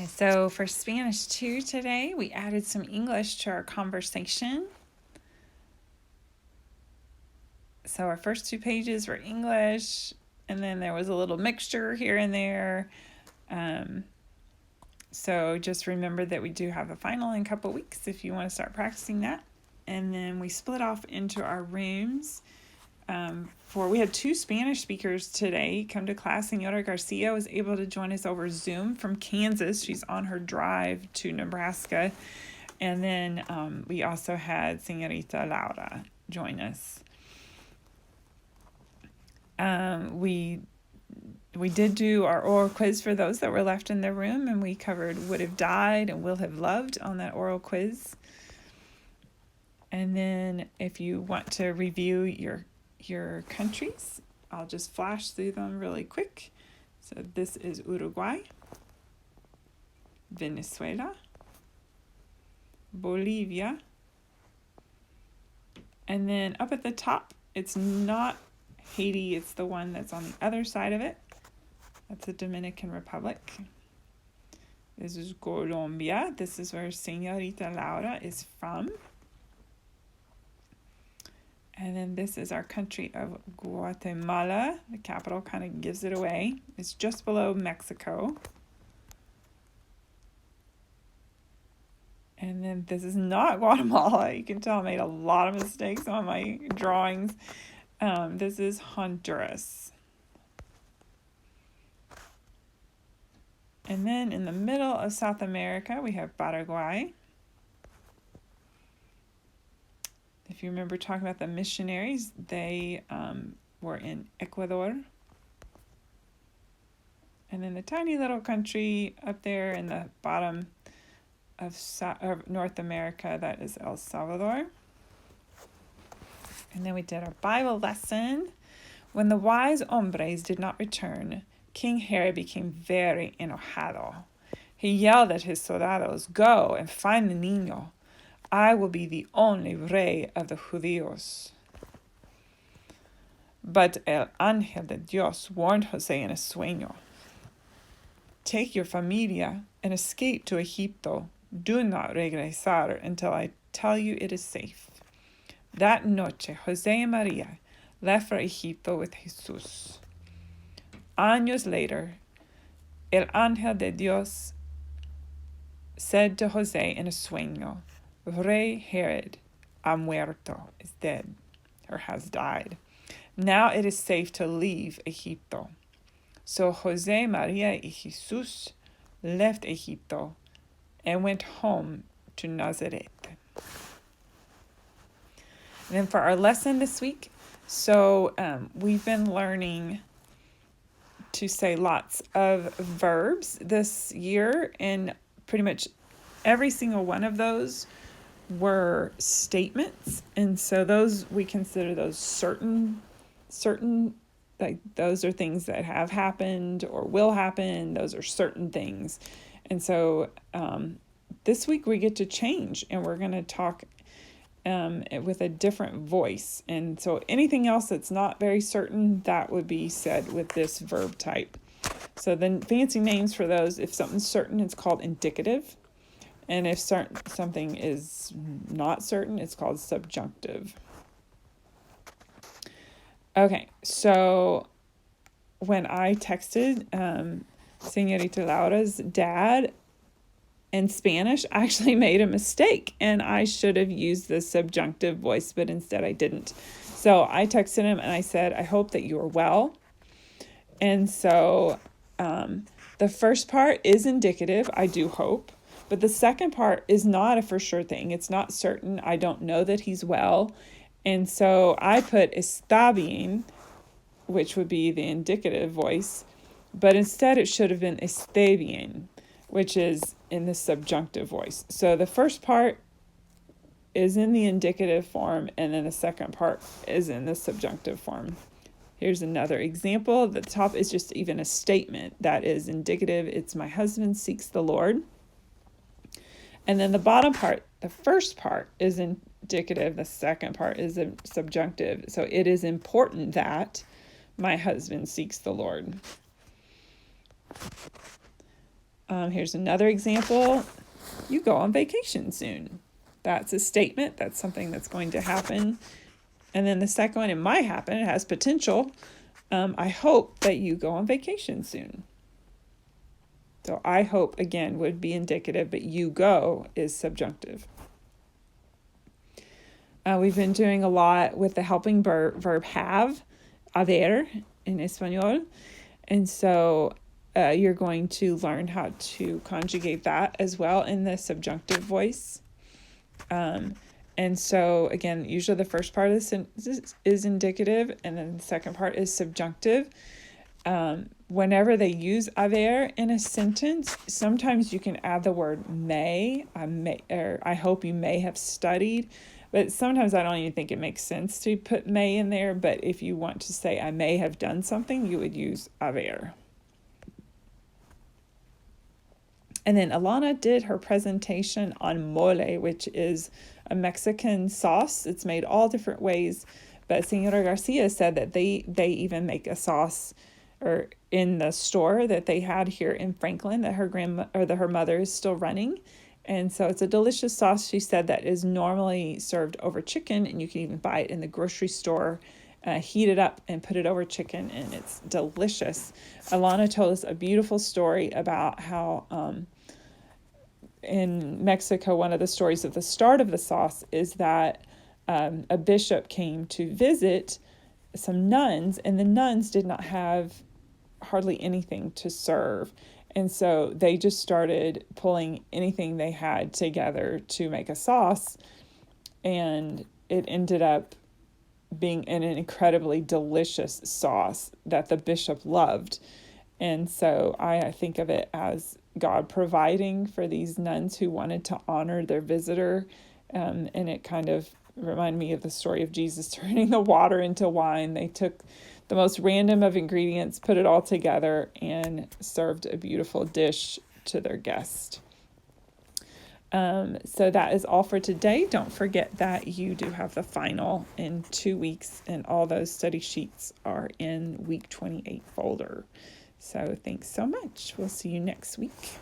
So for Spanish 2 today, we added some English to our conversation. So our first 2 pages were English, and then there was a little mixture here and there. So just remember that we do have a final in a couple weeks if you want to start practicing that. And then we split off into our rooms. We had 2 Spanish speakers today come to class. Senora Garcia was able to join us over Zoom from Kansas. She's on her drive to Nebraska. And then we also had Senorita Laura join us. We did do our oral quiz for those that were left in the room, and we covered would have died and will have loved on that oral quiz. And then if you want to review your countries, I'll just flash through them really quick. So this is Uruguay, Venezuela, Bolivia, and then up at the top, it's not Haiti, it's the one that's on the other side of it. That's the Dominican Republic. This is Colombia. This is where Senorita Laura is from. And then this is our country of Guatemala. The capital kind of gives it away. It's just below Mexico. And then this is not Guatemala. You can tell I made a lot of mistakes on my drawings. This is Honduras. And then in the middle of South America, we have Paraguay. If you remember talking about the missionaries, they were in Ecuador. And then the tiny little country up there in the bottom of North America, that is El Salvador. And then we did our Bible lesson. When the wise hombres did not return, King Herod became very enojado. He yelled at his soldados, "Go and find the niño. I will be the only rey of the judíos." But el ángel de Dios warned José in a sueño. "Take your familia and escape to Egipto. Do not regresar until I tell you it is safe." That noche, José and María left for Egipto with Jesús. Años later, el ángel de Dios said to José in a sueño, "Rey Herod ha muerto," is dead, or has died. "Now it is safe to leave Egipto." So José, María, y Jesús left Egipto and went home to Nazareth. And then for our lesson this week, we've been learning to say lots of verbs this year, and pretty much every single one of those were statements. And so those, we consider those certain, like those are things that have happened or will happen. Those are certain things. And so this week we get to change, and we're going to talk with a different voice. And so anything else that's not very certain, that would be said with this verb type. So the fancy names for those, if something's certain, it's called indicative. And if something is not certain, it's called subjunctive. Okay, so when I texted Senorita Laura's dad in Spanish, I actually made a mistake, and I should have used the subjunctive voice, but instead I didn't. So I texted him and I said, "I hope that you are well." And so the first part is indicative, I do hope, but the second part is not a for sure thing. It's not certain. I don't know that he's well. And so I put está bien, which would be the indicative voice, but instead it should have been esté bien, which is in the subjunctive voice. So the first part is in the indicative form, and then the second part is in the subjunctive form. Here's another example. The top is just even a statement that is indicative. It's "My husband seeks the Lord." And then the bottom part, the first part is indicative. The second part is a subjunctive. So it is important that my husband seeks the Lord. Here's another example. You go on vacation soon. That's a statement. That's something that's going to happen. And then the second one, it might happen. It has potential. I hope that you go on vacation soon. So I hope, again, would be indicative, but you go is subjunctive. We've been doing a lot with the helping verb have, haber in Espanol. And so you're going to learn how to conjugate that as well in the subjunctive voice. And so, again, usually the first part of the sentence is indicative, and then the second part is subjunctive. Whenever they use haber in a sentence, sometimes you can add the word may. I hope you may have studied. But sometimes I don't even think it makes sense to put may in there. But if you want to say I may have done something, you would use haber. And then Alana did her presentation on mole, which is a Mexican sauce. It's made all different ways. But Senora Garcia said that they even make a sauce or in the store that they had here in Franklin that her mother is still running. And so it's a delicious sauce, she said, that is normally served over chicken, and you can even buy it in the grocery store, heat it up and put it over chicken, and it's delicious. Alana told us a beautiful story about how in Mexico, one of the stories of the start of the sauce is that a bishop came to visit some nuns, and the nuns did not have hardly anything to serve. And so they just started pulling anything they had together to make a sauce. And it ended up being an incredibly delicious sauce that the bishop loved. And so I think of it as God providing for these nuns who wanted to honor their visitor. And it kind of reminded me of the story of Jesus turning the water into wine. They took the most random of ingredients, put it all together, and served a beautiful dish to their guest. So that is all for today. Don't forget that you do have the final in 2 weeks, and all those study sheets are in week 28 folder. So thanks so much. We'll see you next week.